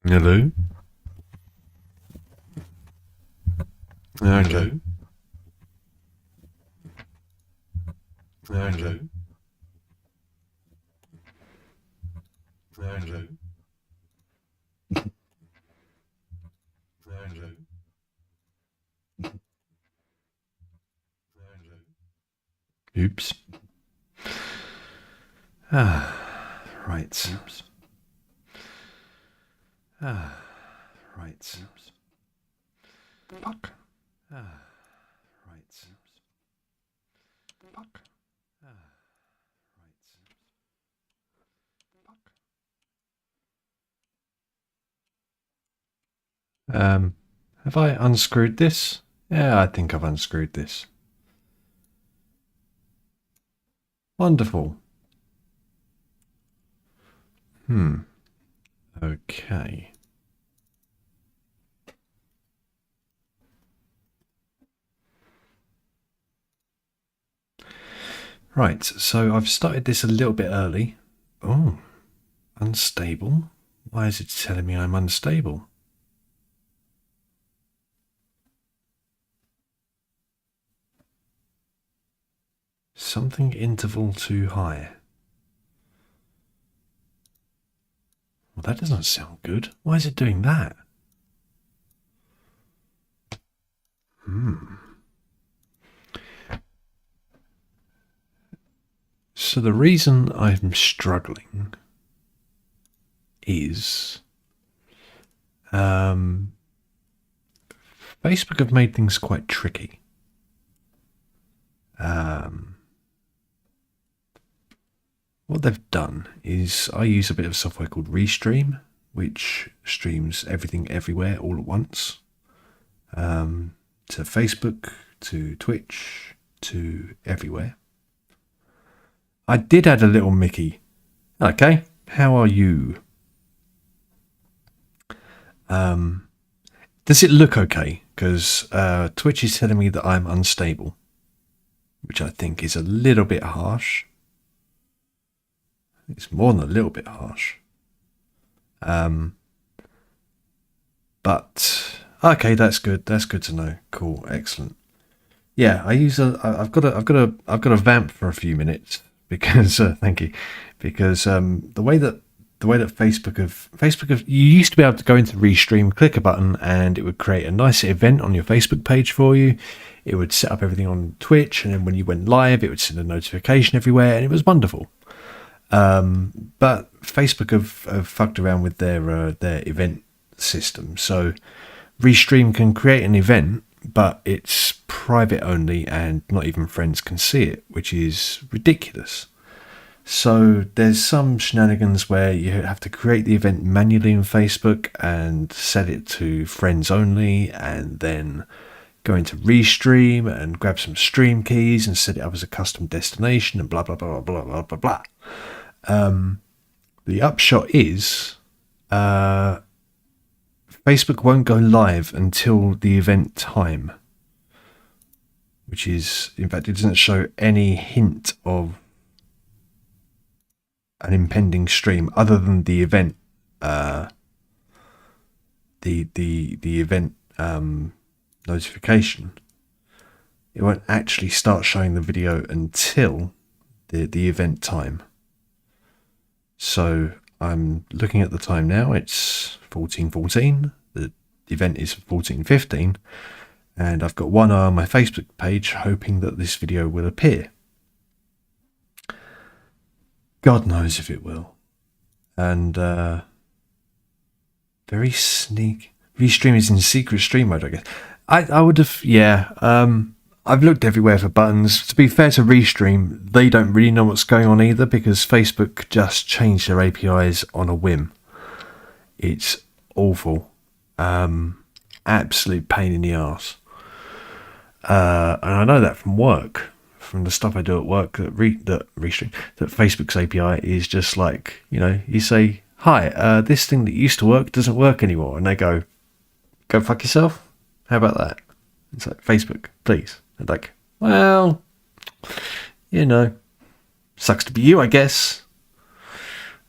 Hello? Okay. Okay. Okay. Okay. Oops. Right. Right. Fuck. Right. Fuck. Right. Have I unscrewed this? Yeah, I think I've unscrewed this. Wonderful. Okay. Right, so I've started this a little bit early. Oh, unstable? Why is it telling me I'm unstable? Something interval too high. Well, that doesn't sound good. Why is it doing that? So the reason I'm struggling is Facebook have made things quite tricky. What they've done is I use a bit of software called Restream, which streams everything everywhere all at once, to Facebook, to Twitch, to everywhere. I did add a little Mickey. Okay, how are you? Does it look okay? Because Twitch is telling me that I'm unstable, which I think is a little bit harsh. It's more than a little bit harsh. But okay, that's good. That's good to know. Cool, excellent. Yeah, I've got a vamp for a few minutes because thank you, because the way that Facebook have you used to be able to go into Restream, click a button, and it would create a nice event on your Facebook page for you. It would set up everything on Twitch, and then when you went live, it would send a notification everywhere, and it was wonderful. But Facebook have fucked around with their event system, so Restream can create an event, but it's private only, and not even friends can see it, which is ridiculous. So there's some shenanigans where you have to create the event manually in Facebook and set it to friends only, and then go into Restream and grab some stream keys and set it up as a custom destination and blah blah blah blah blah blah blah. The upshot is Facebook won't go live until the event time, which is, in fact, it doesn't show any hint of an impending stream other than the event, the event notification. It won't actually start showing the video until the event time. So I'm looking at the time now. It's 14:14. The event is 14:15, and I've got one eye on my Facebook page, hoping that this video will appear. God knows if it will. And very sneak. Restream is in secret stream mode, I guess. I would have, yeah. I've looked everywhere for buttons. To be fair to Restream, they don't really know what's going on either, because Facebook just changed their APIs on a whim. It's awful. Absolute pain in the arse. And I know that from work, from the stuff I do at work, that Restream, that Facebook's API is just like, you say, hi, this thing that used to work doesn't work anymore. And they go fuck yourself. How about that? It's like, Facebook, please. And like, well, sucks to be you, I guess.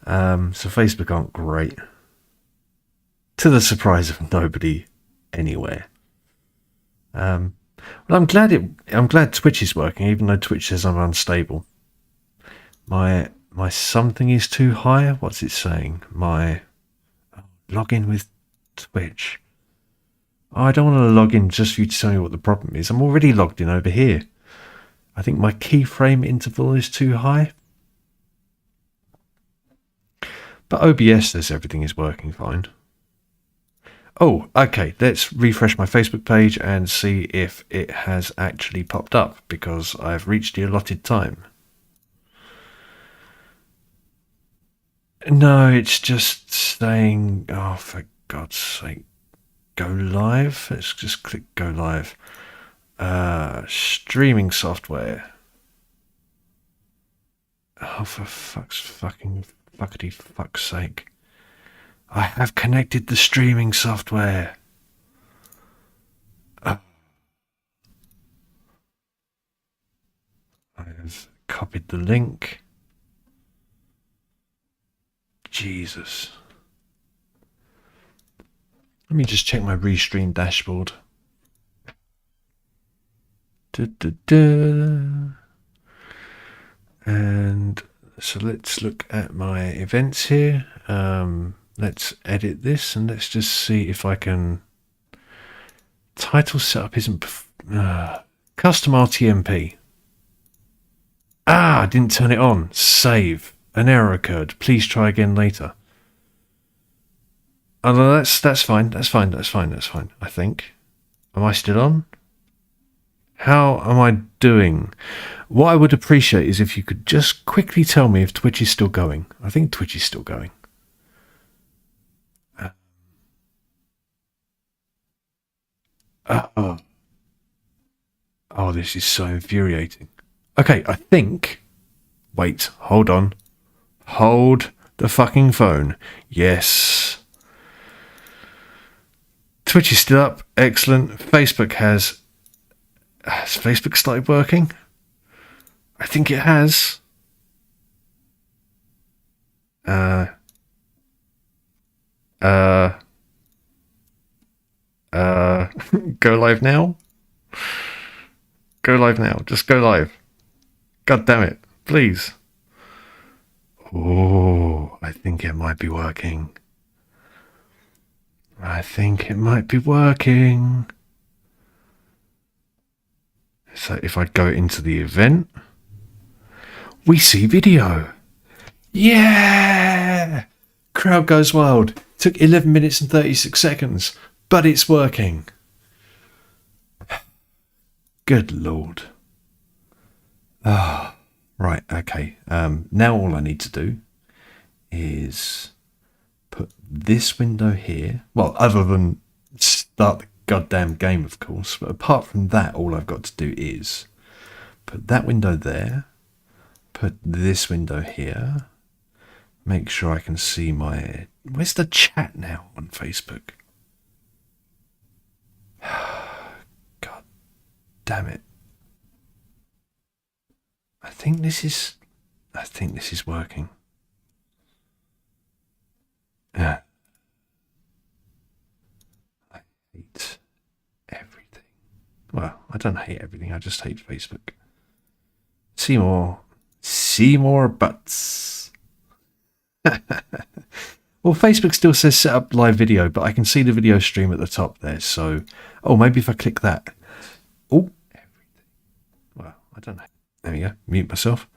So Facebook aren't great. to the surprise of nobody anywhere. Well, I'm glad Twitch is working, even though Twitch says I'm unstable. My something is too high. What's it saying? My login with Twitch. Oh, I don't want to log in just for you to tell me what the problem is. I'm already logged in over here. I think my keyframe interval is too high. But OBS says everything is working fine. Oh, okay. Let's refresh my Facebook page and see if it has actually popped up, because I've reached the allotted time. No, it's just saying, oh, for God's sake, go live. Let's just click go live. Streaming software. Oh, for fuckity fuck's sake. I have connected the streaming software. I have copied the link. Jesus. Let me just check my restream dashboard. And so let's look at my events here. Let's edit this and let's just see if I can. Title setup isn't custom RTMP. I didn't turn it on. Save. An error occurred. Please try again later. Oh, no, that's fine. That's fine. I think. Am I still on? How am I doing? What I would appreciate is if you could just quickly tell me if Twitch is still going. I think Twitch is still going. Oh, this is so infuriating. Okay, I think. Wait, hold on. Hold the fucking phone. Yes. Twitch is still up. Excellent. Facebook has Facebook started working? I think it has. Go live now? Go live now. Just go live. God damn it. Please. Oh, I think it might be working. So if I go into the event, we see video. Yeah! Crowd goes wild. Took 11 minutes and 36 seconds, but it's working. Good Lord. Right, okay. Now all I need to do is put this window here. Well, other than start the goddamn game, of course. But apart from that, all I've got to do is put that window there, put this window here, make sure I can see my... Where's the chat now on Facebook? God damn it. I think this is working. Yeah. I hate everything. Well, I don't hate everything, I just hate Facebook. See more butts. Well, Facebook still says set up live video, but I can see the video stream at the top there, so... Oh, maybe if I click that. Oh, everything. Well, I don't know. There we go. Mute myself.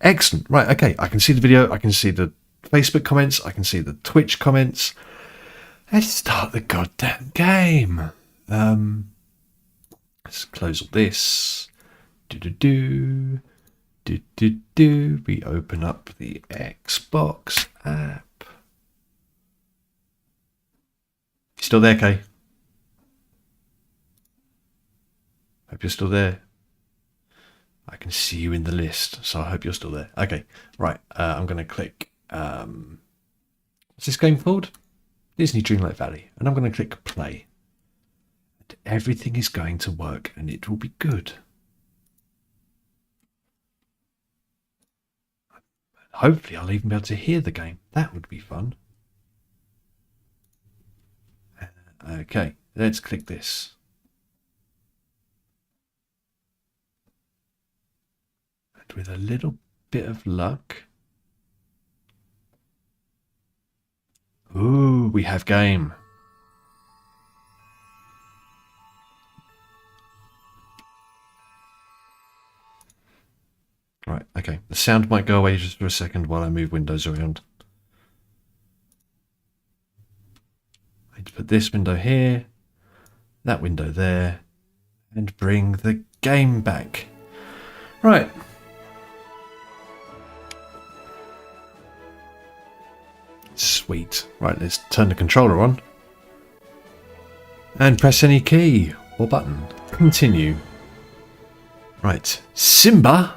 Excellent. Right, okay. I can see the video. I can see the Facebook comments. I can see the Twitch comments. Let's start the goddamn game. Let's close all this. We open up the Xbox app. You still there, Kay? Hope you're still there. I can see you in the list, so I hope you're still there. Okay, right. I'm going to click... what's this game called? Disney Dreamlight Valley. And I'm going to click play. And everything is going to work, and it will be good. Hopefully I'll even be able to hear the game. That would be fun. Okay, let's click this. And with a little bit of luck... Ooh, we have game. Right, okay. The sound might go away just for a second while I move windows around. I need to put this window here, that window there, and bring the game back. Right. Sweet. Right, let's turn the controller on. And press any key or button. Continue. Right. Simba?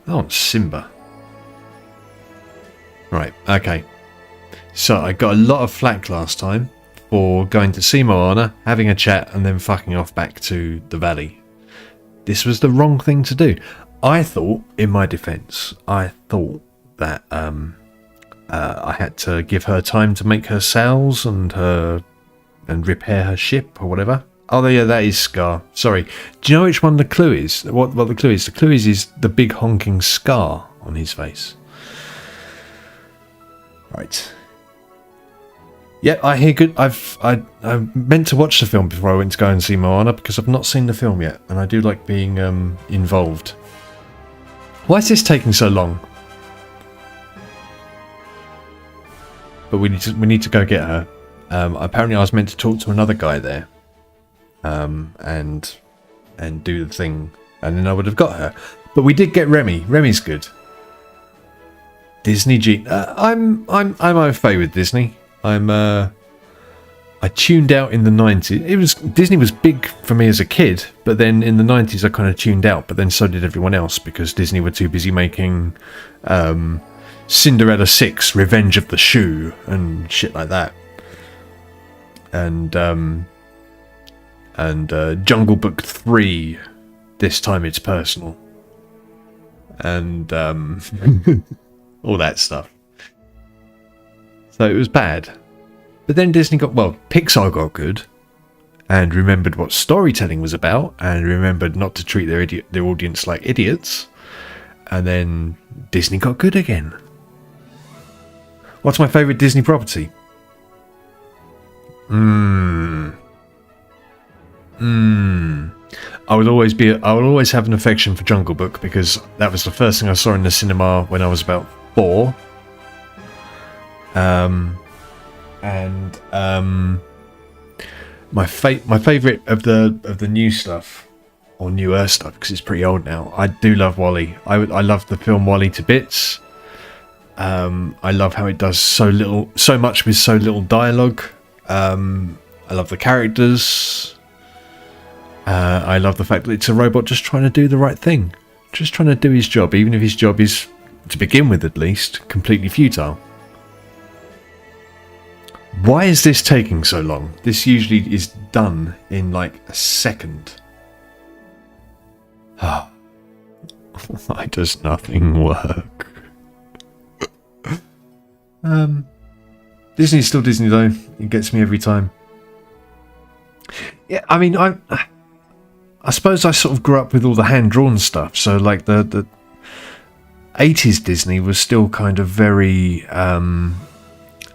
I want Simba. Right, okay. So I got a lot of flack last time for going to see Moana, having a chat, and then fucking off back to the valley. This was the wrong thing to do. I thought, in my defence, I thought that I had to give her time to make her sails and repair her ship or whatever. Oh yeah, that is Scar. Sorry. Do you know which one the clue is? What the clue is? The clue is the big honking scar on his face. Right. Yeah, I hear good. I meant to watch the film before I went to go and see Moana because I've not seen the film yet, and I do like being involved. Why is this taking so long? But we need to go get her. Apparently, I was meant to talk to another guy there, and do the thing, and then I would have got her. But we did get Remy. Remy's good. Disney G. I'm okay with Disney. I tuned out in the 90s. Disney was big for me as a kid, but then in the 90s I kind of tuned out. But then so did everyone else because Disney were too busy making Cinderella 6, Revenge of the Shoe, and shit like that. And Jungle Book 3, This Time It's Personal. And all that stuff. So it was bad. But then Disney Pixar got good and remembered what storytelling was about and remembered not to treat their audience like idiots. And then Disney got good again. What's my favourite Disney property? I will always have an affection for Jungle Book because that was the first thing I saw in the cinema when I was about 4. My favourite of the new stuff, or newer stuff, because it's pretty old now. I do love WALL-E. I love the film WALL-E to bits. I love how it does so much with so little dialogue. I love the characters. I love the fact that it's a robot just trying to do the right thing, just trying to do his job, even if his job is, to begin with at least, completely futile. Why is this taking so long? This usually is done in like a second. Why does nothing work? Disney's still Disney though. It gets me every time. Yeah, I mean, I suppose I sort of grew up with all the hand-drawn stuff, so like the 80s Disney was still kind of very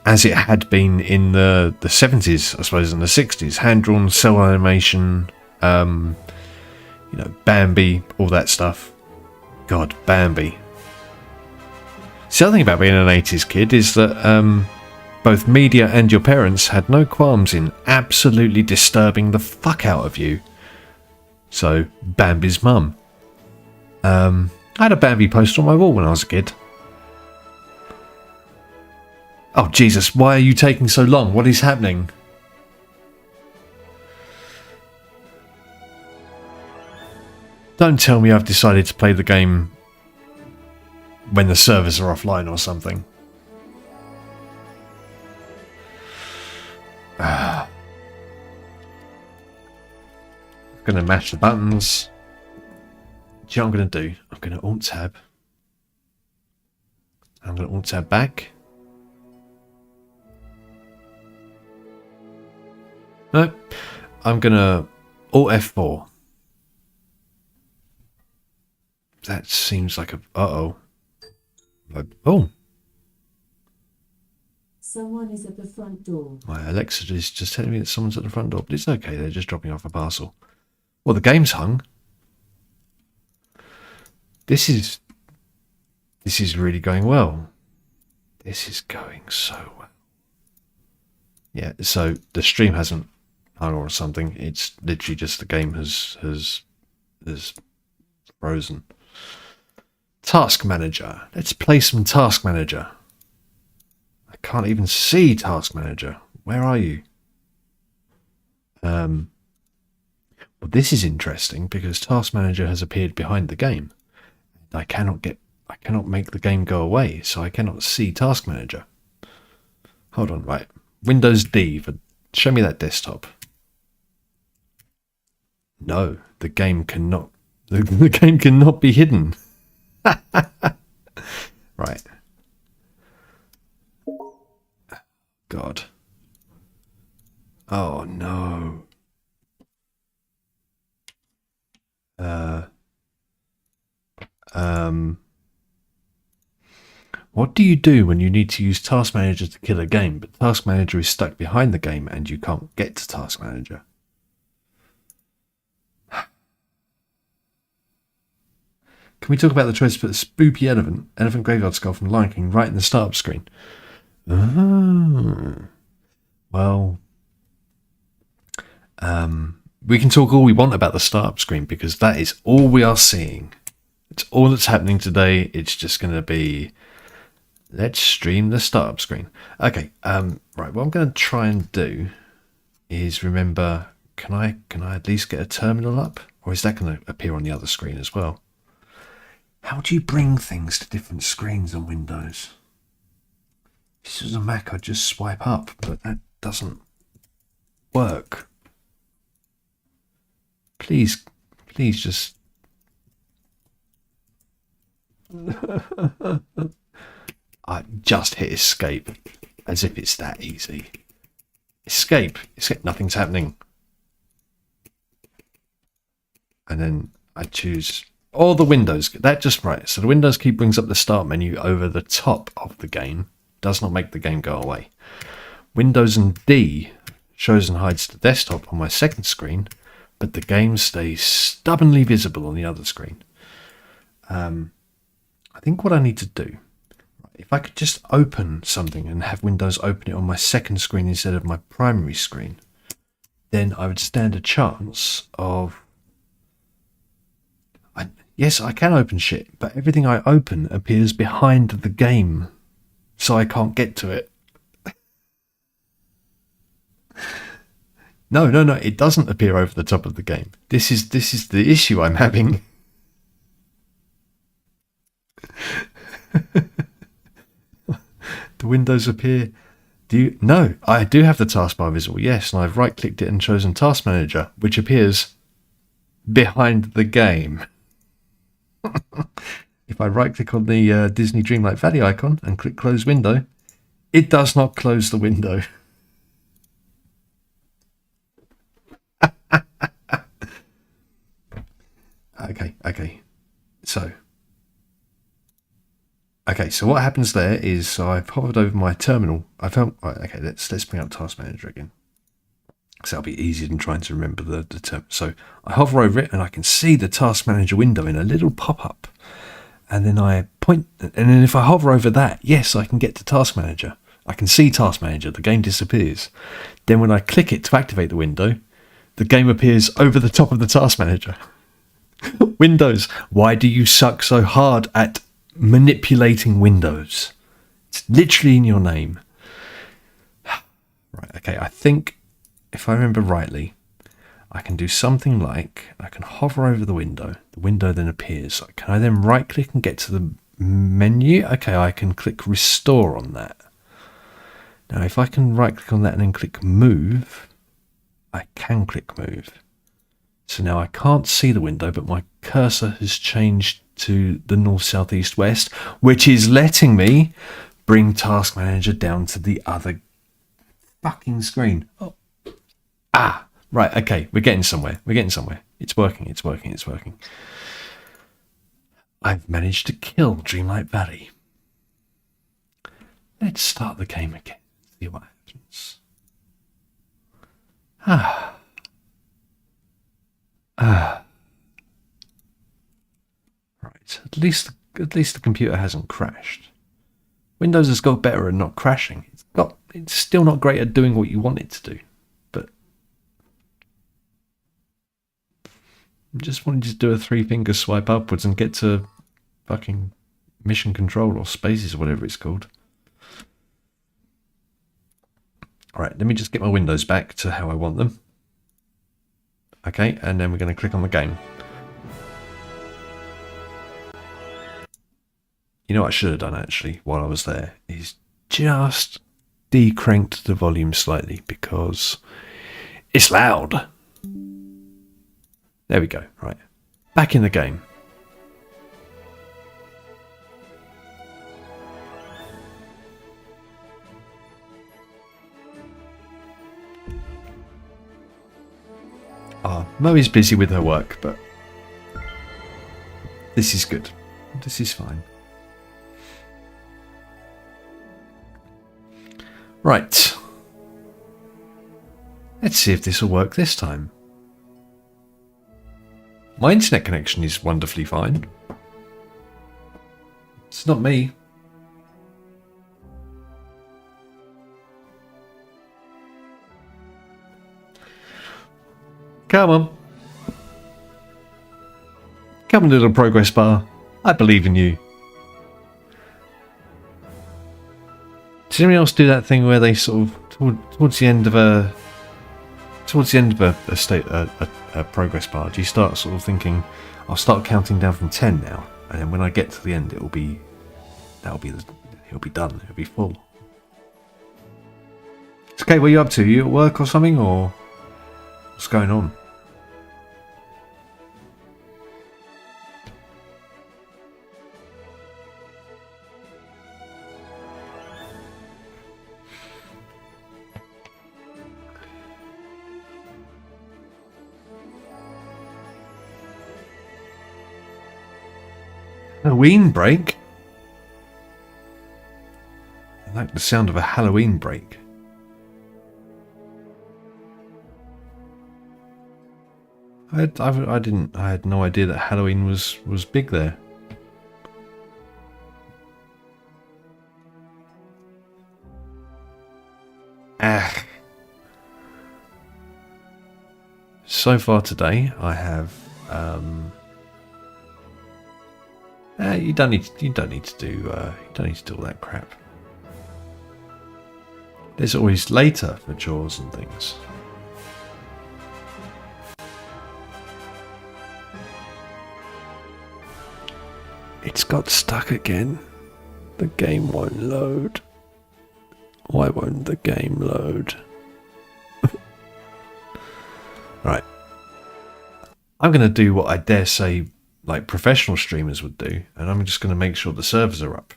as it had been in the 70s, I suppose, and the 60s. Hand-drawn cell animation, Bambi, all that stuff. God, Bambi. The other thing about being an 80s kid is that both media and your parents had no qualms in absolutely disturbing the fuck out of you. So, Bambi's mum. I had a Bambi poster on my wall when I was a kid. Oh, Jesus, why are you taking so long? What is happening? Don't tell me I've decided to play the game when the servers are offline or something. I'm going to mash the buttons. Do you know what I'm going to do? I'm going to Alt-Tab. I'm going to Alt-Tab back. No, I'm gonna Alt F4. That seems like a oh. Someone is at the front door. My Alexa is just telling me that someone's at the front door, but it's okay. They're just dropping off a parcel. Well, the game's hung. This is really going well. This is going so well. Yeah, so the stream hasn't hung or something. It's literally just the game has frozen. Task Manager. Let's play some Task Manager. I can't even see Task Manager. Where are you? Well, this is interesting because Task Manager has appeared behind the game. I cannot make the game go away, so I cannot see Task Manager. Hold on, right. Windows D for show me that desktop. No, the game cannot. The game cannot be hidden. Right. God. Oh no. What do you do when you need to use Task Manager to kill a game, but Task Manager is stuck behind the game and you can't get to Task Manager? Can we talk about the choice to put a spoopy elephant graveyard skull from Lion King right in the startup screen? Oh. Well, we can talk all we want about the startup screen because that is all we are seeing. It's all that's happening today. It's just going to be, let's stream the startup screen. Okay, right, what I'm going to try and do is remember, can I at least get a terminal up? Or is that going to appear on the other screen as well? How do you bring things to different screens on Windows? If this was a Mac, I'd just swipe up, but that doesn't work. Please just... I just hit escape, as if it's that easy. Escape, nothing's happening. And then I choose all the windows. That just right. So the Windows key brings up the start menu over the top of the game. Does not make the game go away. Windows and D shows and hides the desktop on my second screen, but the game stays stubbornly visible on the other screen. I think what I need to do, if I could just open something and have Windows open it on my second screen instead of my primary screen, then I would stand a chance of... Yes, I can open shit, but everything I open appears behind the game, so I can't get to it. No, it doesn't appear over the top of the game. This is the issue I'm having. The windows appear. No, I do have the taskbar visible, yes, and I've right-clicked it and chosen Task Manager, which appears behind the game. If I right-click on the Disney Dreamlight Valley icon and click Close Window, it does not close the window. Okay. So what happens there is I've hovered over my terminal. Right, okay, let's bring up Task Manager again. So that'll be easier than trying to remember the term. So I hover over it and I can see the Task Manager window in a little pop-up. And then I point, and then if I hover over that, yes, I can get to Task Manager. I can see Task Manager, the game disappears. Then when I click it to activate the window, the game appears over the top of the Task Manager. Windows, why do you suck so hard at manipulating Windows? It's literally in your name. Right, okay, I think if I remember rightly, I can do something like, I can hover over the window then appears. Can I then right click and get to the menu? Okay, I can click restore on that. Now if I can right click on that and then click move, I can click move. So now I can't see the window, but my cursor has changed to the north, south, east, west, which is letting me bring Task Manager down to the other fucking screen. Oh. Right, okay, we're getting somewhere. We're getting somewhere. It's working, it's working, it's working. I've managed to kill Dreamlight Valley. Let's start the game again. See what happens. Right. At least the computer hasn't crashed. Windows has got better at not crashing. It's still not great at doing what you want it to do. But I just wanted to do a 3-finger swipe upwards and get to fucking mission control or spaces or whatever it's called. Alright, let me just get my windows back to how I want them. Okay, and then we're going to click on the game. You know what I should have done actually while I was there is just decranked the volume slightly because it's loud. There we go. Right. Back in the game. Moe's busy with her work, but this is good. This is fine. Right. Let's see if this will work this time. My internet connection is wonderfully fine. It's not me. Come on. Come on, little progress bar. I believe in you. Does anyone else do that thing where they sort of towards the end of a progress bar? Do you start sort of thinking, I'll start counting down from 10 now, and then when I get to the end, it'll be done. It'll be full. It's okay. What are you up to? Are you at work or something, or what's going on? Halloween break? I like the sound of a Halloween break. I had no idea that Halloween was big there. So far today, I have. You don't need to do all that crap. There's always later for chores and things. It's got stuck again. The game won't load. Why won't the game load? Right. I'm going to do what I dare say like professional streamers would do, and I'm just going to make sure the servers are up.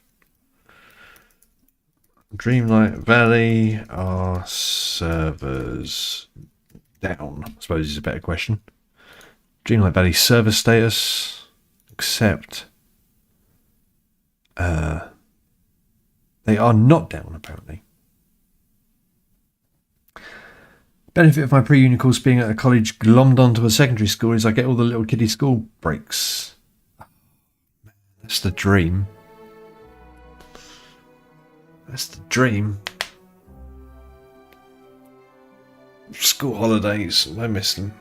Dreamlight Valley, are servers down? I suppose is a better question. Dreamlight Valley server status, except they are not down apparently. Benefit of my pre-uni course being at a college glommed onto a secondary school is I get all the little kiddie school breaks. That's the dream. That's the dream. School holidays, I miss them.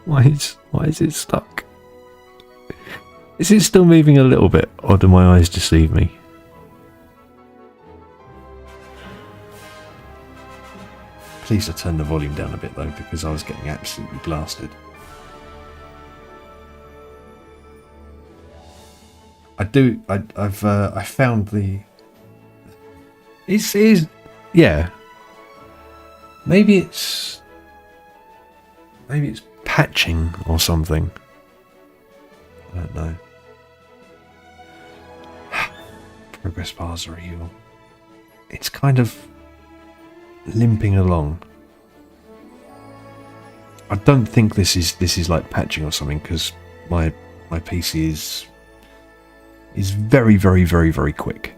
Why is it stuck? Is it still moving a little bit, or do my eyes deceive me? Please turn the volume down a bit though, because I was getting absolutely blasted. I found the. Yeah. Maybe it's patching or something. I don't know. Progress bars are evil. it's kind of limping along. I don't think this is like patching or something, because my PC is very, very, very, very quick.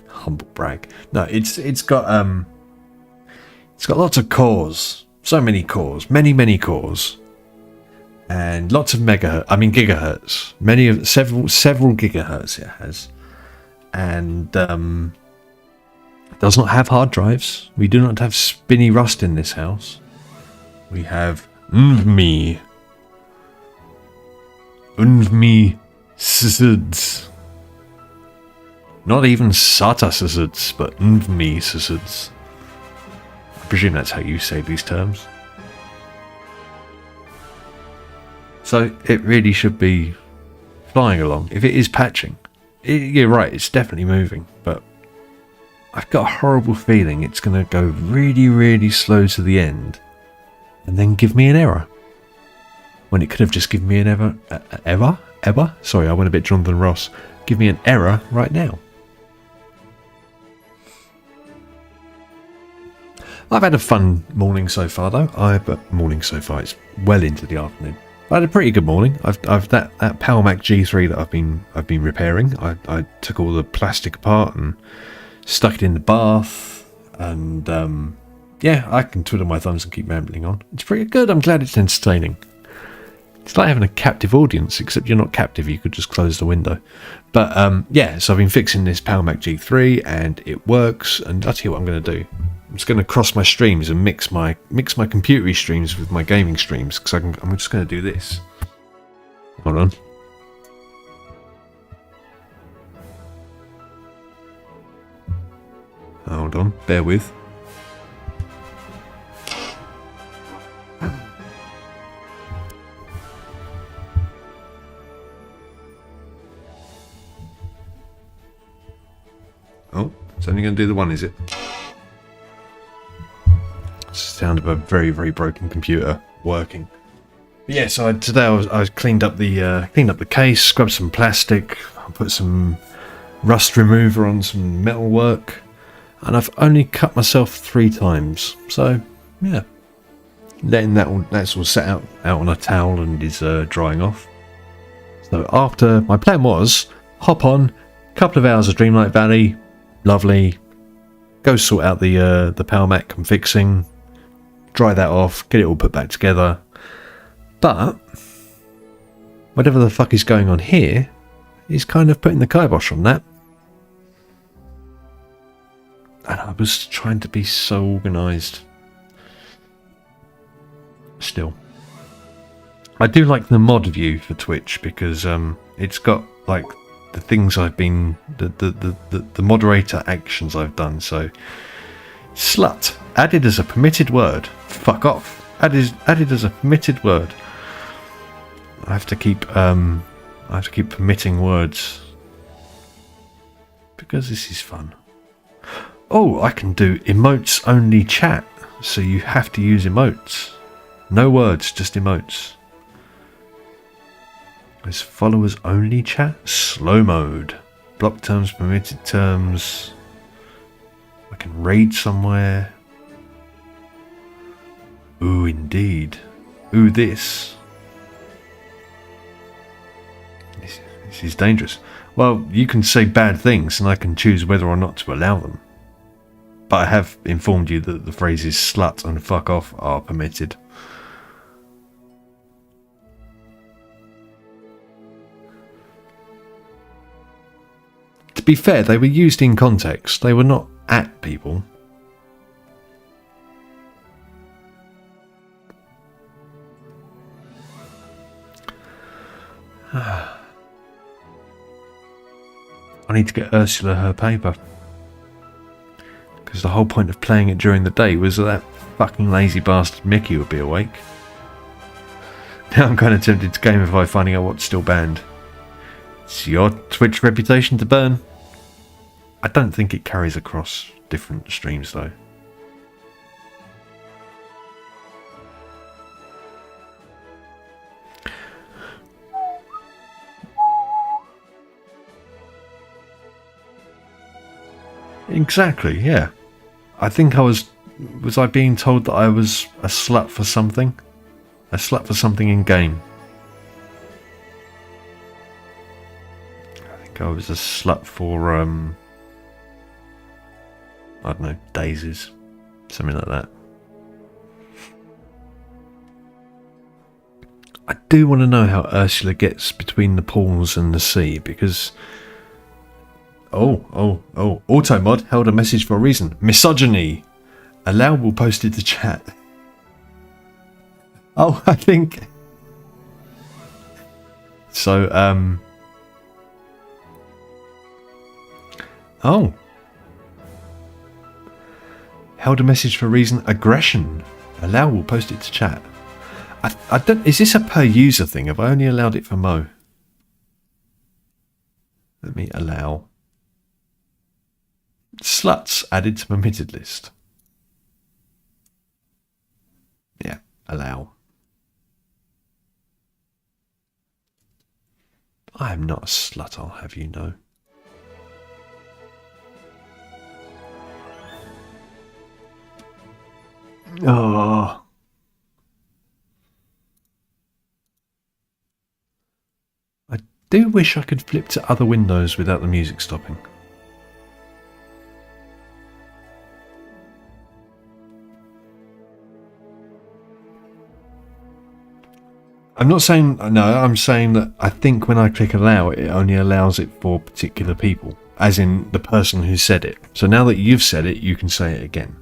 Humble brag. No, it's got lots of cores. So many cores, many cores, and lots of gigahertz. Several gigahertz it has, and does not have hard drives. We do not have spinny rust in this house. We have Remy systems. Not even SATA systems, but Remy systems. I presume that's how you say these terms. So it really should be flying along. If it is patching, you're right, it's definitely moving, but I've got a horrible feeling it's going to go really, really slow to the end and then give me an error. When it could have just given me an error? Sorry, I went a bit Jonathan Ross. Give me an error right now. I've had a fun morning so far, though. It's well into the afternoon. I had a pretty good morning. I've that Power Mac G3 that I've been repairing. I took all the plastic apart and stuck it in the bath, and yeah, I can twiddle my thumbs and keep rambling on. It's pretty good. I'm glad it's entertaining. It's like having a captive audience, except you're not captive. You could just close the window. But yeah, so I've been fixing this Power Mac G3, and it works. And I'll tell you what I'm going to do. I'm just going to cross my streams and mix my computery streams with my gaming streams, because I'm just going to do this. Hold on. Hold on. Bear with. Oh, it's only going to do the one, is it? Sound of a very, very broken computer working. But yeah, so today I cleaned up the case, scrubbed some plastic, put some rust remover on some metal work, and I've only cut myself 3 times. So yeah, letting that's all set out on a towel and is drying off. So after, my plan was hop on, couple of hours of Dreamlight Valley, lovely. Go sort out the Power Mac I'm fixing. Dry that off, get it all put back together. But whatever the fuck is going on here is kind of putting the kibosh on that. And I was trying to be so organised. Still, I do like the mod view for Twitch, because it's got like the things I've been, the moderator actions I've done. So slut added as a permitted word. Fuck off. Added as a permitted word. I have to keep permitting words, because this is fun. Oh, I can do emotes only chat, so you have to use emotes. No words, just emotes. There's followers only chat, slow mode, block terms, permitted terms. I can raid somewhere. Ooh, indeed. Ooh, this. This is dangerous. Well, you can say bad things and I can choose whether or not to allow them. But I have informed you that the phrases slut and fuck off are permitted. To be fair, they were used in context. They were not at people. I need to get Ursula her paper, because the whole point of playing it during the day was that fucking lazy bastard Mickey would be awake. Now I'm kind of tempted to gamify finding out what's still banned. It's your Twitch reputation to burn. I don't think it carries across different streams though. Exactly, yeah. I think I was being told that I was a slut for something? A slut for something in game. I think I was a slut for, I don't know, daisies. Something like that. I do want to know how Ursula gets between the pools and the sea, because... Oh, Automod held a message for a reason. Misogyny! Allowable posted to chat. Oh, I think... So, Oh. Held a message for a reason. Aggression. Allowable posted to chat. I don't... Is this a per user thing? Have I only allowed it for Mo? Let me allow. Sluts added to permitted list. Yeah, allow. I am not a slut, I'll have you know. Oh. I do wish I could flip to other windows without the music stopping. I'm not saying... No, I'm saying that I think when I click allow, it only allows it for particular people. As in the person who said it. So now that you've said it, you can say it again.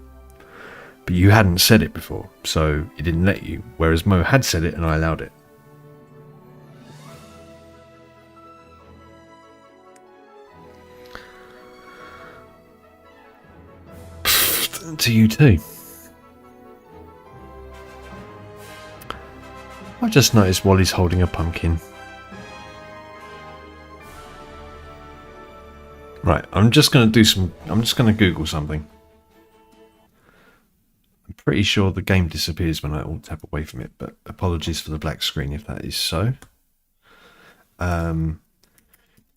But you hadn't said it before, so it didn't let you. Whereas Mo had said it and I allowed it. To you too. I just noticed Wally's holding a pumpkin. Right, I'm just going to Google something. I'm pretty sure the game disappears when I alt tab away from it, but apologies for the black screen if that is so.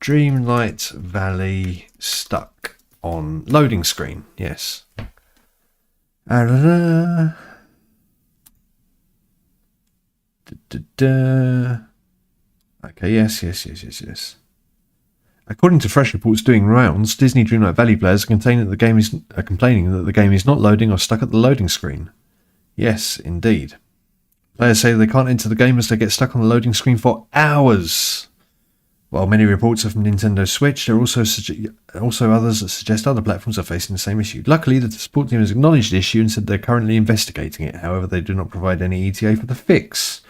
Dreamlight Valley stuck on loading screen, yes. Okay, yes. According to fresh reports doing rounds, Disney Dreamlight Valley players are complaining that the game is not loading or stuck at the loading screen. Yes, indeed. Players say they can't enter the game as they get stuck on the loading screen for hours. While many reports are from Nintendo Switch, there are also others that suggest other platforms are facing the same issue. Luckily, the support team has acknowledged the issue and said they're currently investigating it. However, they do not provide any ETA for the fix.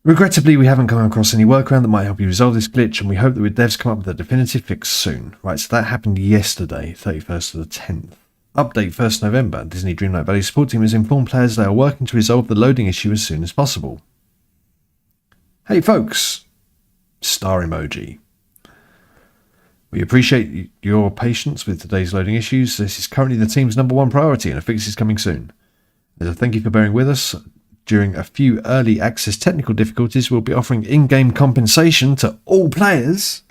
Regrettably, we haven't come across any workaround that might help you resolve this glitch, and we hope that with devs come up with a definitive fix soon. Right, so that happened yesterday, 31st of the 10th. Update 1st November. Disney Dreamlight Valley support team has informed players they are working to resolve the loading issue as soon as possible. Hey folks! Star emoji. We appreciate your patience with today's loading issues. This is currently the team's #1 priority and a fix is coming soon. As a thank you for bearing with us during a few early access technical difficulties, we'll be offering in-game compensation to all players.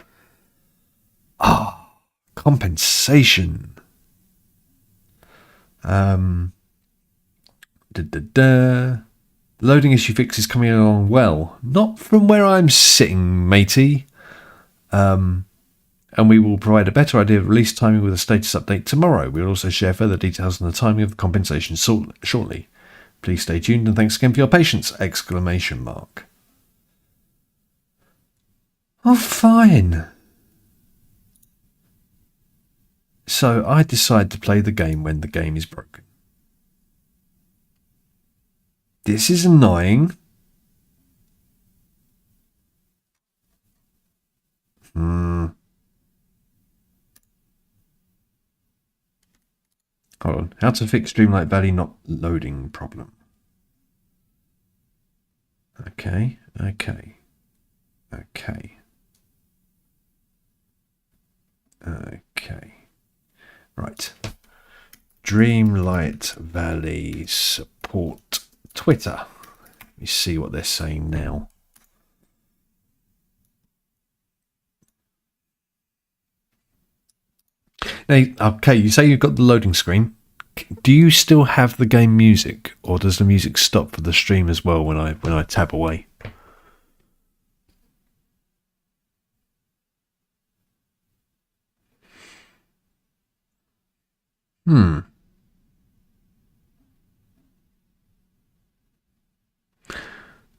Compensation. The loading issue fix is coming along well. Not from where I'm sitting, matey. And we will provide a better idea of release timing with a status update tomorrow. We'll also share further details on the timing of the compensation shortly. Please stay tuned and thanks again for your patience! ! Oh, fine. So I decide to play the game when the game is broken. This is annoying. Hold on. How to fix Dreamlight Valley not loading problem. Okay. Right. Dreamlight Valley support Twitter. Let me see what they're saying now. Hey, okay, you say you've got the loading screen. Do you still have the game music, or does the music stop for the stream as well when I tab away?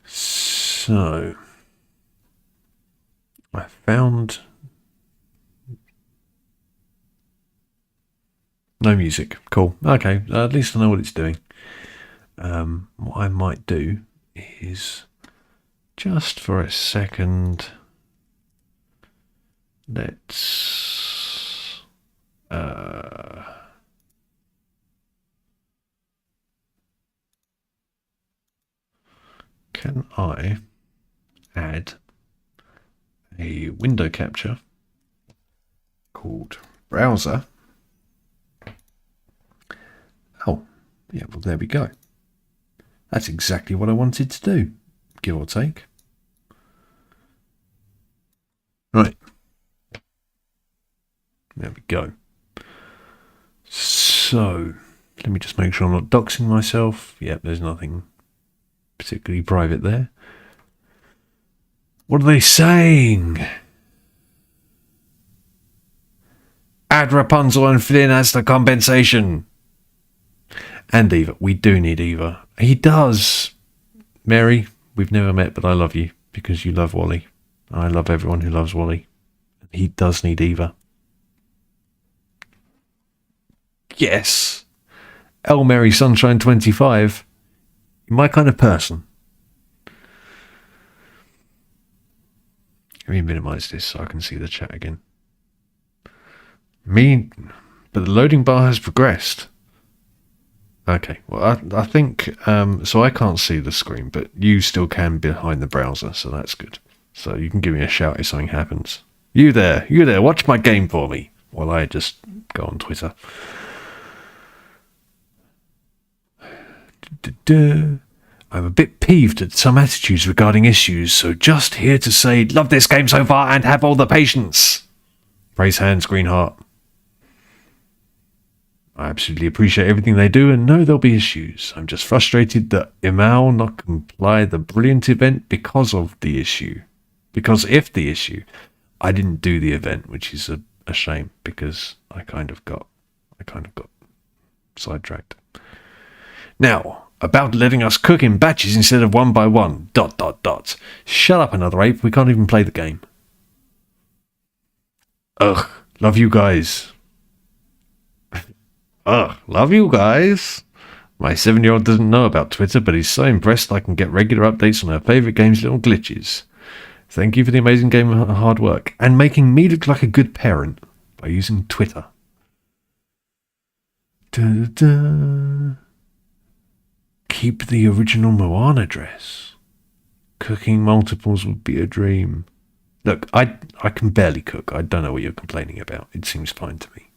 So I found no music. Cool. Okay, at least I know what it's doing. What I might do is just for a second. Let's can I add a window capture called browser? Oh, yeah, well, there we go. That's exactly what I wanted to do, give or take. Right. There we go. So, let me just make sure I'm not doxing myself. Yep, there's nothing particularly private there. What are they saying? Add Rapunzel and Flynn as the compensation. And Eva. We do need Eva. He does. Mary, we've never met, but I love you because you love Wally. I love everyone who loves Wally. He does need Eva. Yes. L Mary Sunshine 25. You're my kind of person. Let me minimize this so I can see the chat again. But the loading bar has progressed. Okay, well, I think, so I can't see the screen, but you still can behind the browser, so that's good. So you can give me a shout if something happens. You there, watch my game for me, while I just go on Twitter. I'm a bit peeved at some attitudes regarding issues, so just here to say, love this game so far and have all the patience. Praise hands, green heart. I absolutely appreciate everything they do and know there'll be issues. I'm just frustrated that Imal not comply the brilliant event because of the issue. Because if the issue, I didn't do the event, which is a shame because I kind of got sidetracked. Now, about letting us cook in batches instead of one by one. ... Shut up, another ape. We can't even play the game. Ugh, love you guys. Ugh, love you guys. My 7-year-old doesn't know about Twitter, but he's so impressed I can get regular updates on her favourite game's little glitches. Thank you for the amazing game and hard work, and making me look like a good parent by using Twitter. Keep the original Moana dress. Cooking multiples would be a dream. Look, I can barely cook. I don't know what you're complaining about. It seems fine to me.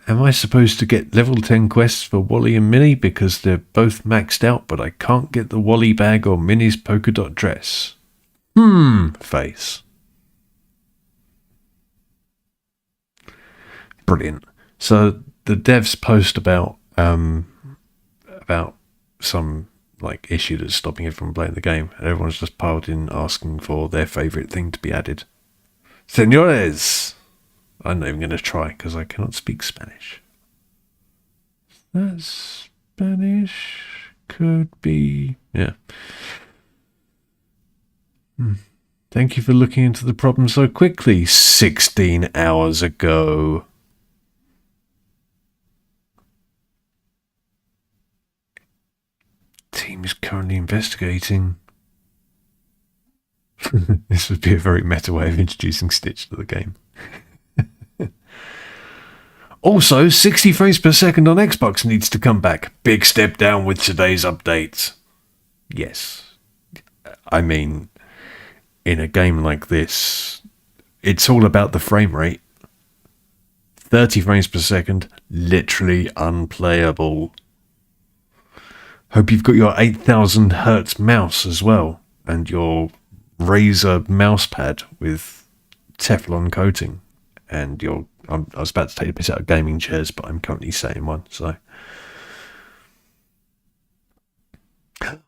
Am I supposed to get level 10 quests for Wally and Minnie because they're both maxed out, but I can't get the Wally bag or Minnie's polka dot dress? Face. Brilliant. So the devs post about some like issue that's stopping everyone playing the game, and everyone's just piled in asking for their favourite thing to be added. Señores! I'm not even going to try because I cannot speak Spanish. That Spanish could be... Yeah. Thank you for looking into the problem so quickly. 16 hours ago. Team is currently investigating. This would be a very meta way of introducing Stitch to the game. Also, 60 frames per second on Xbox needs to come back. Big step down with today's update. Yes. I mean, in a game like this, it's all about the frame rate. 30 frames per second, literally unplayable. Hope you've got your 8000 hertz mouse as well, and your Razer mouse pad with Teflon coating, and I was about to take a piss out of gaming chairs, but I'm currently sat in one. So,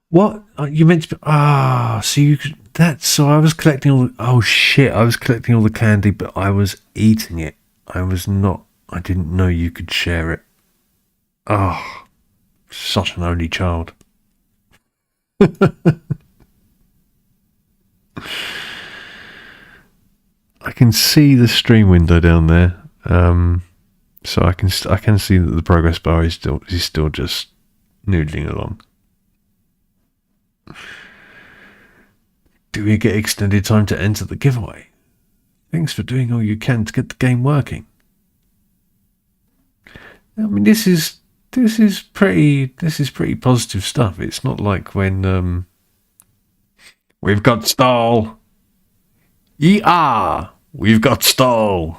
what you meant to? So you could that. So I was collecting all. Oh shit! I was collecting all the candy, but I was eating it. I was not. I didn't know you could share it. Oh, such an only child. I can see the stream window down there, so I can see that the progress bar is still just noodling along. Do we get extended time to enter the giveaway? Thanks for doing all you can to get the game working. I mean, this is pretty positive stuff. It's not like when we've got stall. Yeah, we've got stall.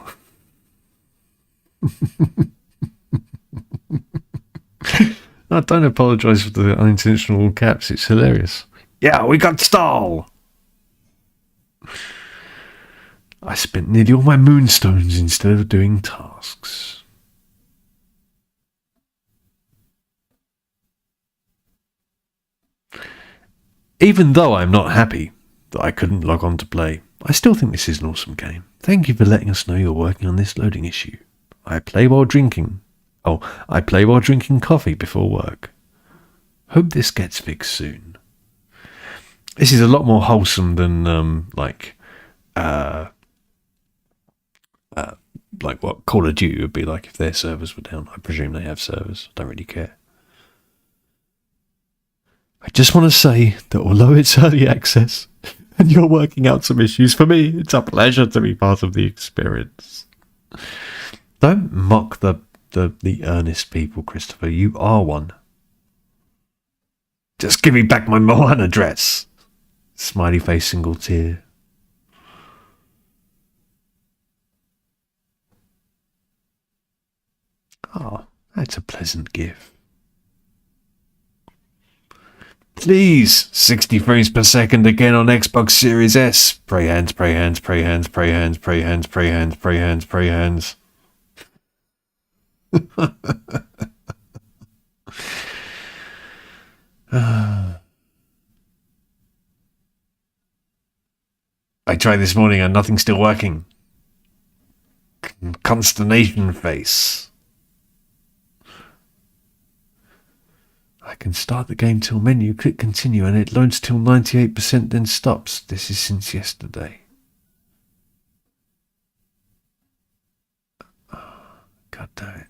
I don't apologise for the unintentional caps. It's hilarious. Yeah, we got stall. I spent nearly all my moonstones instead of doing tasks. Even though I'm not happy that I couldn't log on to play, I still think this is an awesome game. Thank you for letting us know you're working on this loading issue. I play while drinking coffee before work. Hope this gets fixed soon. This is a lot more wholesome than like what Call of Duty would be like if their servers were down. I presume they have servers. I don't really care. I just want to say that although it's early access and you're working out some issues, for me, it's a pleasure to be part of the experience. Don't mock the earnest people, Christopher. You are one. Just give me back my Moana dress. Smiley face, single tear. Oh, that's a pleasant gift. Please, 60 frames per second again on Xbox Series S. Pray hands, pray hands, pray hands, pray hands, pray hands, pray hands, pray hands, pray hands. I tried this morning and nothing's still working. Consternation face. I can start the game till menu, click continue, and it loads till 98%, then stops. This is since yesterday. Oh, God damn it.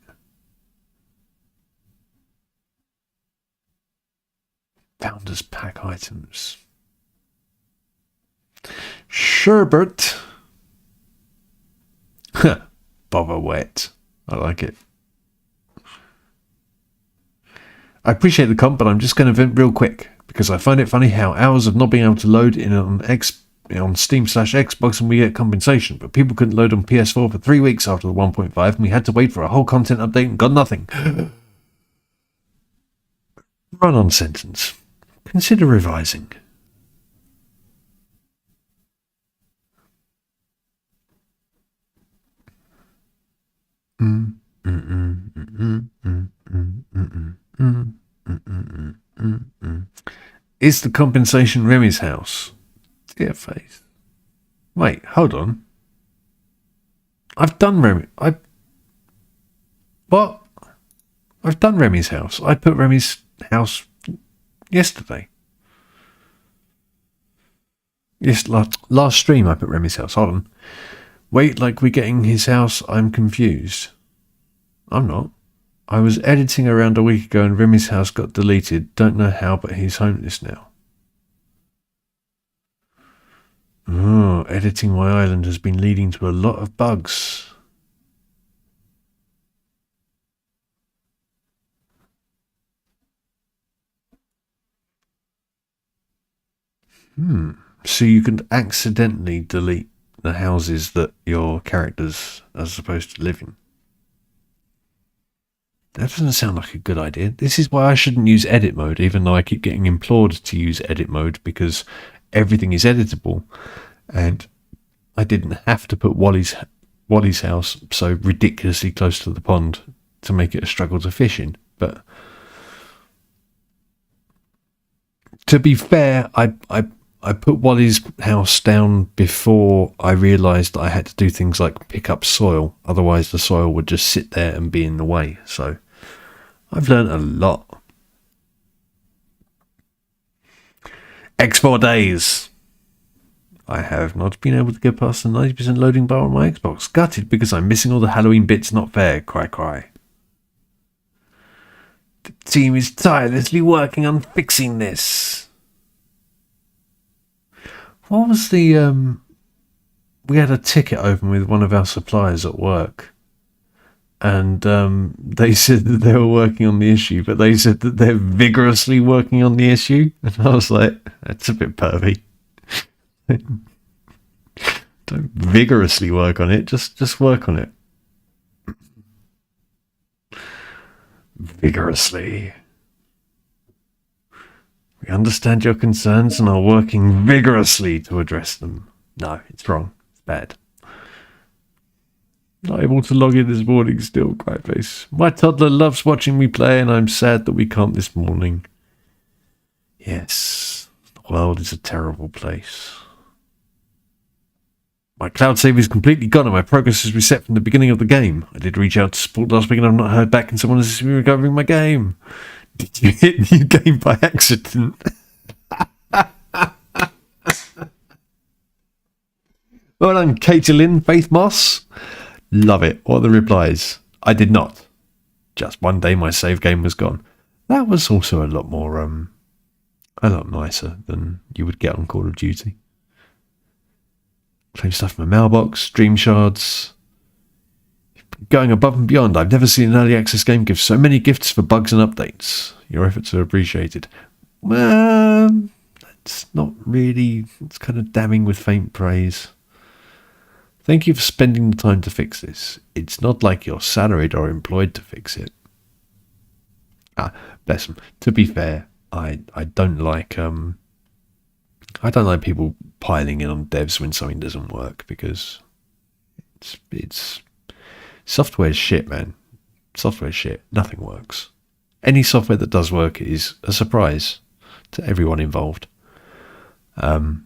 Founders pack items. Sherbet. Bobber wet. I like it. I appreciate the comp, but I'm just going to vent real quick because I find it funny how hours of not being able to load in on Steam/Xbox and we get compensation, but people couldn't load on PS4 for 3 weeks after the 1.5 and we had to wait for a whole content update and got nothing. Run-on sentence. Consider revising. Is the compensation Remy's house? Dear face. Wait, hold on. I've done Remy. What? I've done Remy's house. I put Remy's house yesterday. Yes, last stream I put Remy's house. Hold on. Wait, like we're getting his house? I'm confused. I'm not. I was editing around a week ago and Remy's house got deleted. Don't know how, but he's homeless now. Oh, editing my island has been leading to a lot of bugs. So you can accidentally delete the houses that your characters are supposed to live in. That doesn't sound like a good idea. This is why I shouldn't use edit mode, even though I keep getting implored to use edit mode, because everything is editable, and I didn't have to put Wally's house so ridiculously close to the pond to make it a struggle to fish in. But to be fair, I put Wally's house down before I realised that I had to do things like pick up soil. Otherwise, the soil would just sit there and be in the way. So I've learned a lot. X4 days. I have not been able to get past the 90% loading bar on my Xbox. Gutted because I'm missing all the Halloween bits. Not fair. Cry, cry. The team is tirelessly working on fixing this. What was the... we had a ticket open with one of our suppliers at work. And they said that they were working on the issue, but they said that they're vigorously working on the issue. And I was like, that's a bit pervy. Don't vigorously work on it, just work on it. Vigorously. We understand your concerns and are working vigorously to address them. No, it's wrong. It's bad. Not able to log in this morning still, cry face. My toddler loves watching me play and I'm sad that we can't this morning. Yes, the world is a terrible place. My cloud save is completely gone and my progress is reset from the beginning of the game. I did reach out to support last week and I've not heard back and someone is recovering my game. Did you hit new game by accident? Well done, Caitlin, Faith Moss. Love it. What are the replies? I did not. Just one day my save game was gone. That was also a lot more, a lot nicer than you would get on Call of Duty. Claim stuff from my mailbox, stream shards. Going above and beyond. I've never seen an early access game give so many gifts for bugs and updates. Your efforts are appreciated. That's not really... It's kind of damning with faint praise. Thank you for spending the time to fix this. It's not like you're salaried or employed to fix it. Bless them. To be fair, I don't like people piling in on devs when something doesn't work because it's software's shit, man. Software's shit. Nothing works. Any software that does work is a surprise to everyone involved. But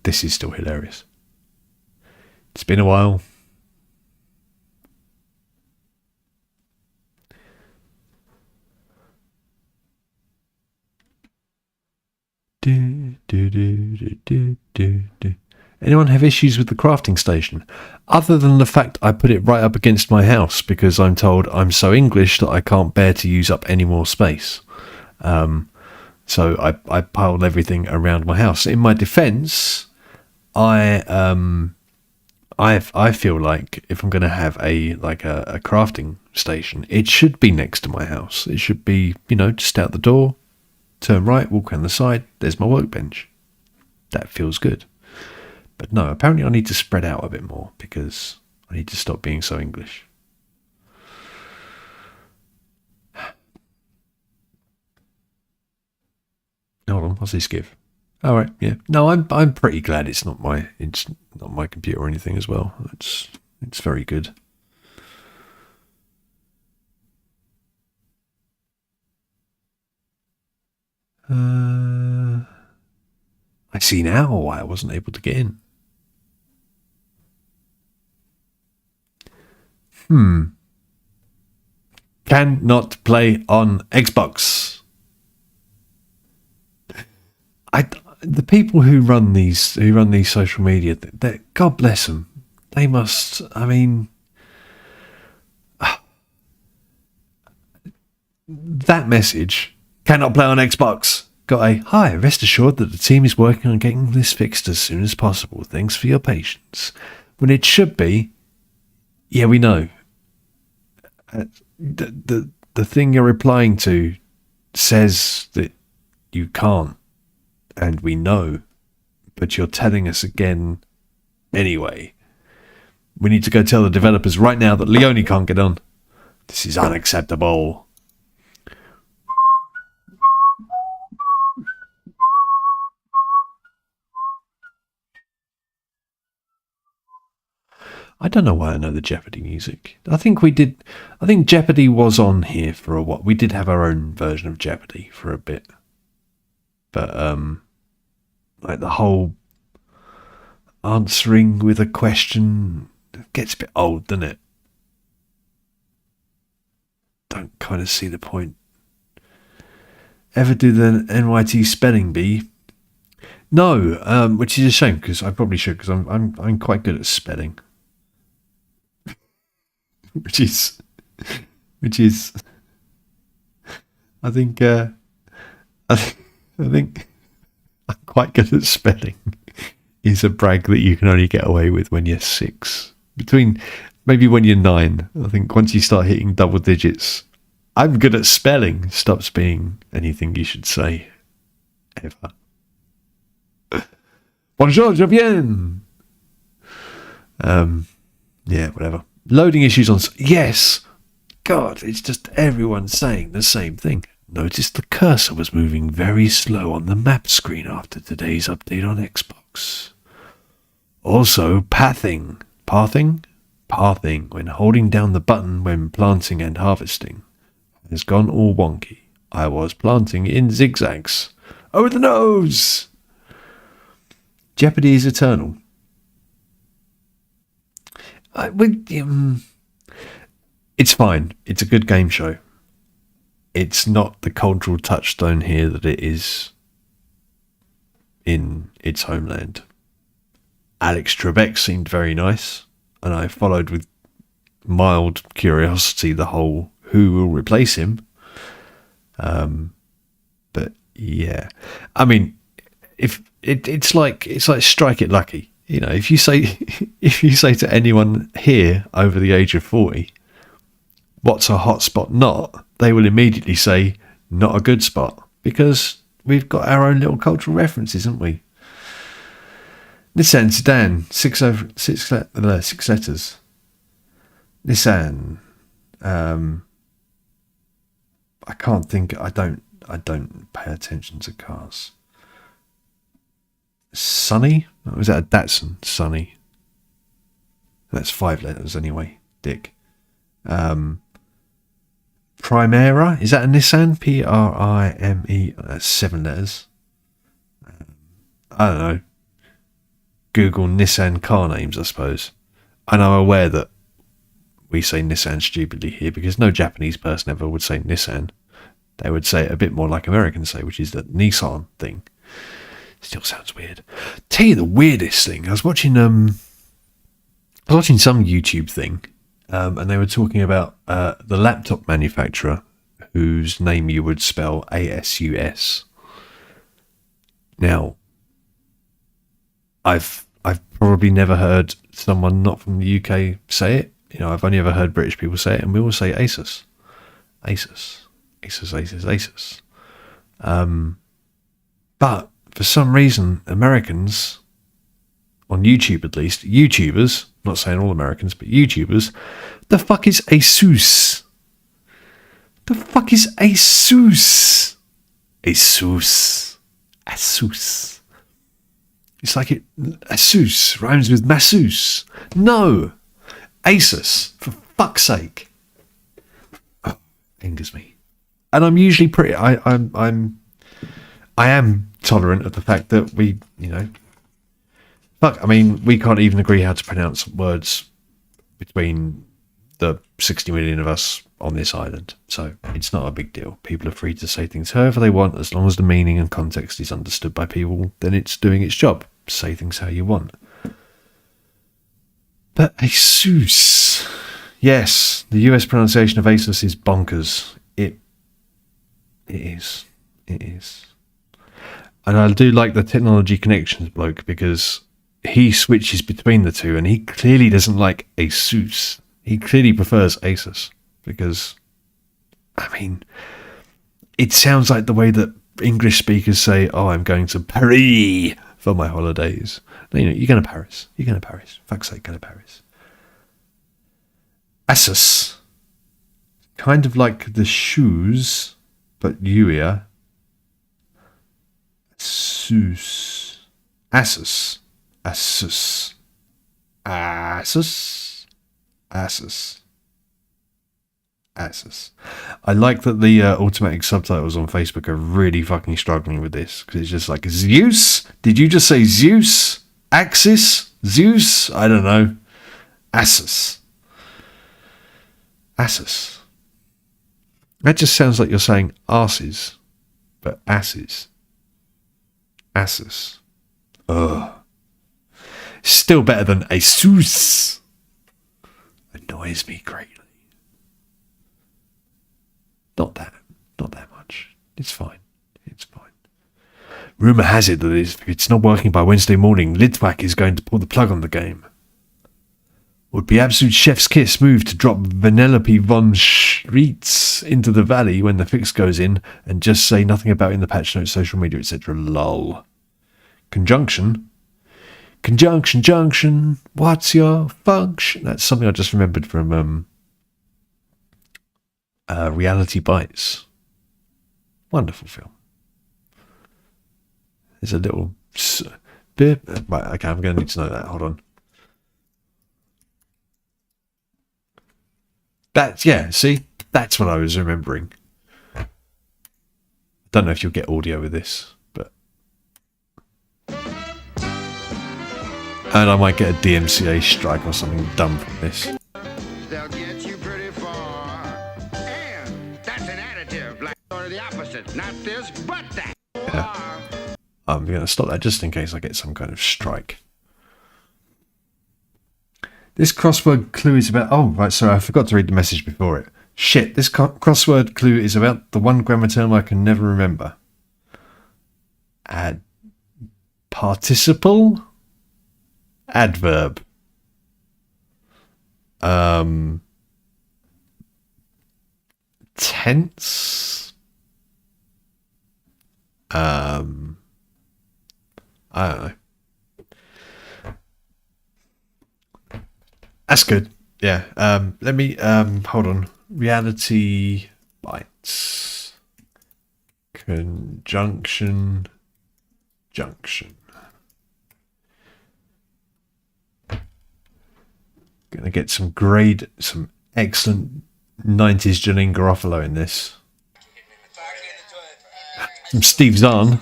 this is still hilarious. It's been a while. Anyone have issues with the crafting station? Other than the fact I put it right up against my house because I'm told I'm so English that I can't bear to use up any more space. So I piled everything around my house. In my defence, I feel like if I'm going to have a crafting station, it should be next to my house. It should be, just out the door, turn right, walk around the side, there's my workbench. That feels good. But no, apparently I need to spread out a bit more because I need to stop being so English. Hold on, what's this give? All right, yeah. No, I'm pretty glad it's not my computer or anything as well. It's very good. I see now why I wasn't able to get in. Cannot play on Xbox. The people who run these social media, God bless them. They must. I mean, that message cannot play on Xbox. Got a hi. Rest assured that the team is working on getting this fixed as soon as possible. Thanks for your patience. When it should be, yeah, we know. The thing you're replying to says that you can't. And we know, but you're telling us again anyway. We need to go tell the developers right now that Leone can't get on. This is unacceptable. I don't know why I know the Jeopardy music. I think we did. I think Jeopardy was on here for a while. We did have our own version of Jeopardy for a bit, but like the whole answering with a question gets a bit old, doesn't it? Don't kind of see the point. Ever do the NYT spelling bee? No, which is a shame because I probably should because I'm quite good at spelling, which is I think I think I'm quite good at spelling is a brag that you can only get away with when you're 6. Between maybe when you're 9, I think once you start hitting double digits, I'm good at spelling stops being anything you should say ever. Bonjour, je viens. Yeah, whatever. Loading issues on. Yes. God, it's just everyone saying the same thing. Noticed the cursor was moving very slow on the map screen after today's update on Xbox. Also, pathing when holding down the button when planting and harvesting has gone all wonky. I was planting in zigzags. Over the nose! Jeopardy is eternal. It's fine. It's a good game show. It's not the cultural touchstone here that it is in its homeland. Alex Trebek seemed very nice, and I followed with mild curiosity the whole who will replace him. But yeah, I mean, if it's like strike it lucky. You know, if you say to anyone here over the age of 40, what's a hot spot not, they will immediately say not a good spot because we've got our own little cultural references, haven't we? Nissan sedan, six letters. Nissan. I can't think. I don't pay attention to cars. Sunny? Or was that a Datsun? Sunny. That's 5 letters anyway. Dick. Primera? Is that a Nissan? Prime? That's 7 letters. I don't know. Google Nissan car names, I suppose. And I'm aware that we say Nissan stupidly here because no Japanese person ever would say Nissan. They would say it a bit more like Americans say, which is the Nissan thing. Still sounds weird. Tell you the weirdest thing. I was watching some YouTube thing, and they were talking about the laptop manufacturer whose name you would spell ASUS. Now, I've probably never heard someone not from the UK say it. You know, I've only ever heard British people say it, and we all say Asus. Asus. Asus, Asus, Asus. But for some reason, Americans, on YouTube at least, YouTubers, not saying all Americans, but YouTubers, the fuck is Asus? The fuck is Asus? Asus. Asus. It's like Asus rhymes with masseuse. No. Asus, for fuck's sake. Oh, angers me. And I'm usually pretty. I am tolerant of the fact that we, you know, fuck. I mean, we can't even agree how to pronounce words between the 60 million of us on this island. So it's not a big deal. People are free to say things however they want, as long as the meaning and context is understood by people. Then it's doing its job. Say things how you want. But Asus, yes, the US pronunciation of Asus is bonkers. It is. And I do like the Technology Connections bloke because he switches between the two and he clearly doesn't like Asus. He clearly prefers Asus because, I mean, it sounds like the way that English speakers say, oh, I'm going to Paris for my holidays. No, you know, you're going to Paris. You're going to Paris. Fuck's sake, go to Paris. Asus. Kind of like the shoes, but Uia. Asus. Asus. Asus. Asus. Asses. Asses. I like that the automatic subtitles on Facebook are really fucking struggling with this, because it's just like, Zeus? Did you just say Zeus? Axis? Zeus? I don't know. Asses. Asses. That just sounds like you're saying asses, but asses. Asses. Ugh. Still better than Asus. Annoys me greatly. Not that much. It's fine. It's fine. Rumour has it that if it's not working by Wednesday morning, Lidwak is going to pull the plug on the game. Would be absolute chef's kiss move to drop Vanellope von Schreitz into the valley when the fix goes in and just say nothing about it in the patch notes, social media, etc. Lol. Conjunction, junction. What's your function? That's something I just remembered from Reality Bites. Wonderful film. There's a little bit. Right, okay, I'm going to need to know that. Hold on. See? That's what I was remembering. I don't know if you'll get audio with this, but... And I might get a DMCA strike or something dumb from this. They'll get you pretty far. And that's an additive, like or the opposite. Not this, but that. Yeah. I'm going to stop that just in case I get some kind of strike. This crossword clue is about... Oh, right, sorry, I forgot to read the message before it. Shit, this crossword clue is about the one grammar term I can never remember. Participle? Adverb. Tense? I don't know. That's good. Yeah. Let me hold on. Reality Bites. Conjunction. Junction. Gonna get some excellent 90s Janine Garofalo in this. Some Steve Zahn.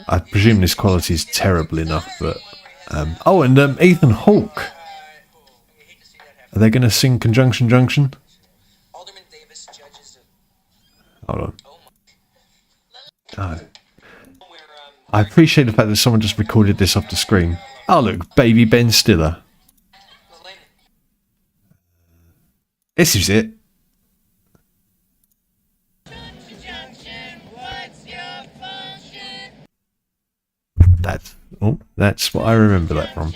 I presume this quality is terrible enough, but... and Ethan Hawke. Are they going to sing Conjunction Junction? Hold on. No. I appreciate the fact that someone just recorded this off the screen. Oh, look, baby Ben Stiller. This is it. That's what I remember that from.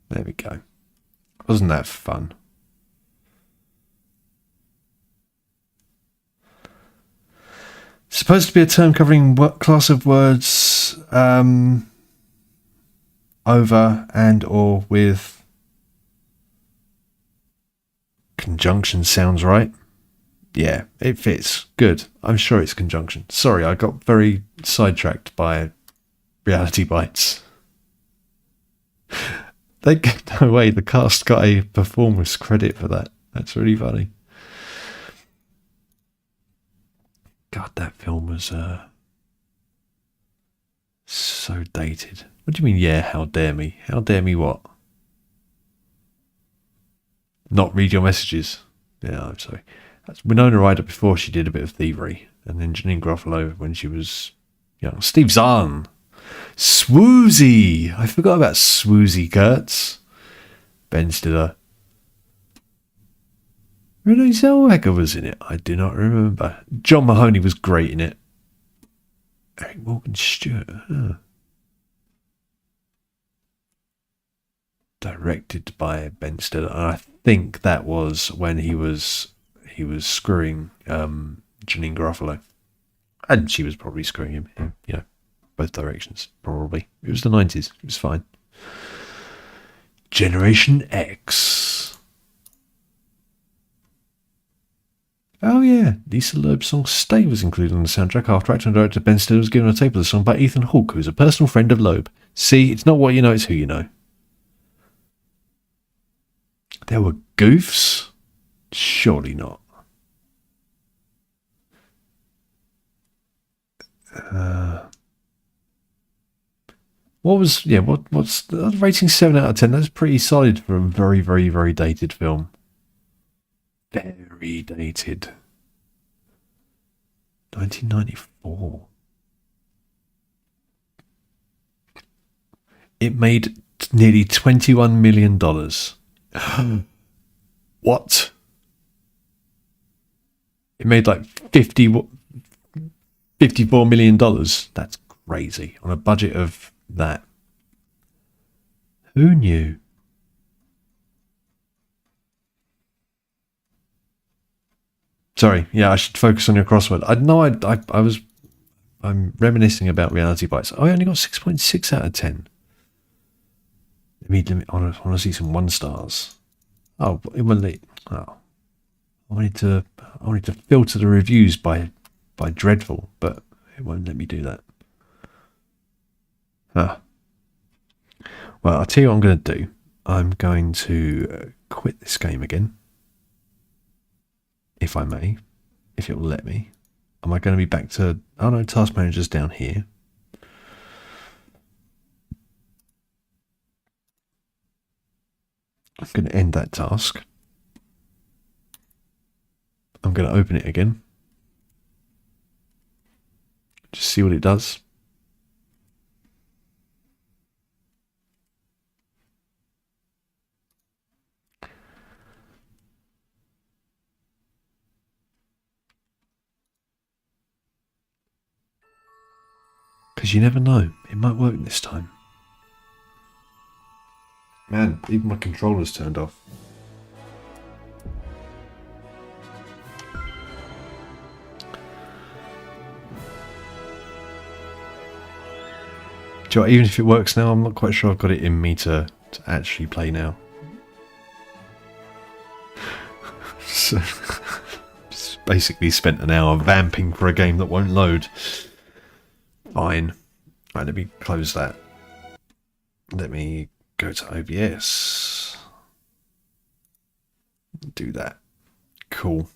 There we go. Wasn't that fun? Supposed to be a term covering what class of words over and or with conjunction sounds right. Yeah, it fits. Good. I'm sure it's conjunction. Sorry, I got very sidetracked by Reality Bites. They get no way. The cast got a performance credit for that. That's really funny. God, that film was so dated. What do you mean, yeah, how dare me? How dare me what? Not read your messages. Yeah, I'm sorry. That's Winona Ryder before she did a bit of thievery. And then Janine Garofalo when she was young. Steve Zahn. Swoozy. I forgot about Swoozy Kurtz. Ben Stiller. Renee Zellweger was in it. I do not remember. John Mahoney was great in it. Eric Morgan Stewart. Huh. Directed by Ben Stiller. And I think that was when he was screwing Janine Garofalo. And she was probably screwing him in, both directions, probably. It was the 90s. It was fine. Generation X. Oh yeah, Lisa Loeb's song "Stay" was included on the soundtrack after actor and director Ben Stiller was given a tape of the song by Ethan Hawke, who is a personal friend of Loeb. See, it's not what you know, it's who you know. There were goofs? Surely not. What's the rating? 7 out of 10. That's pretty solid for a very, very, very dated film. Very dated. 1994. It made nearly $21 million. What? It made like $54 million. That's crazy. On a budget of that. Who knew? Sorry, yeah, I should focus on your crossword. I'm reminiscing about Reality Bites. I only got 6.6 out of 10. I want to see some 1 stars. Oh, it won't let. Oh, I wanted to filter the reviews by dreadful, but it won't let me do that. Ah. Well, I'll tell you what I'm going to do. I'm going to quit this game again. If I may. If it will let me. Am I going to be back to... Oh no, Task Manager's down here. I'm going to end that task. I'm going to open it again. Just see what it does. Because you never know. It might work this time. Man, even my controller's turned off. Do you know what, even if it works now, I'm not quite sure I've got it in me to actually play now. So, just basically spent an hour vamping for a game that won't load. Fine. Right, let me close that. Let me go to OBS. Do that. Cool.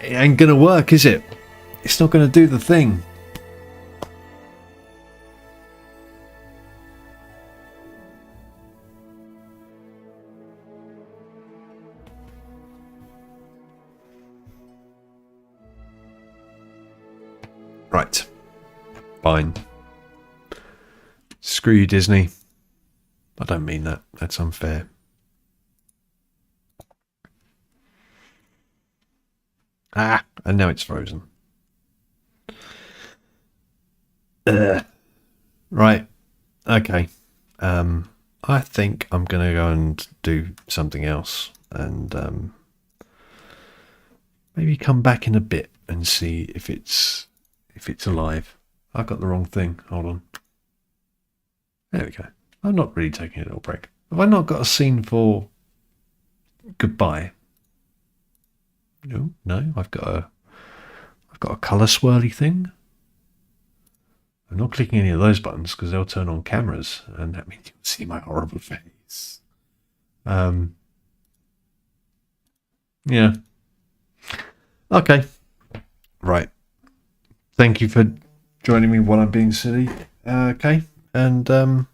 It ain't gonna work, is it? It's not gonna do the thing. Right. Fine. Screw you, Disney. I don't mean that. That's unfair. Ah, and now it's frozen. Right. Okay. I think I'm going to go and do something else and maybe come back in a bit and see if it's alive. I got the wrong thing. Hold on. There we go. I'm not really taking a little break. Have I not got a scene for goodbye? No. I've got a colour swirly thing. I'm not clicking any of those buttons because they'll turn on cameras, and that means you'll see my horrible face. Yeah. Okay. Right. Thank you for joining me while I'm being silly. Okay. And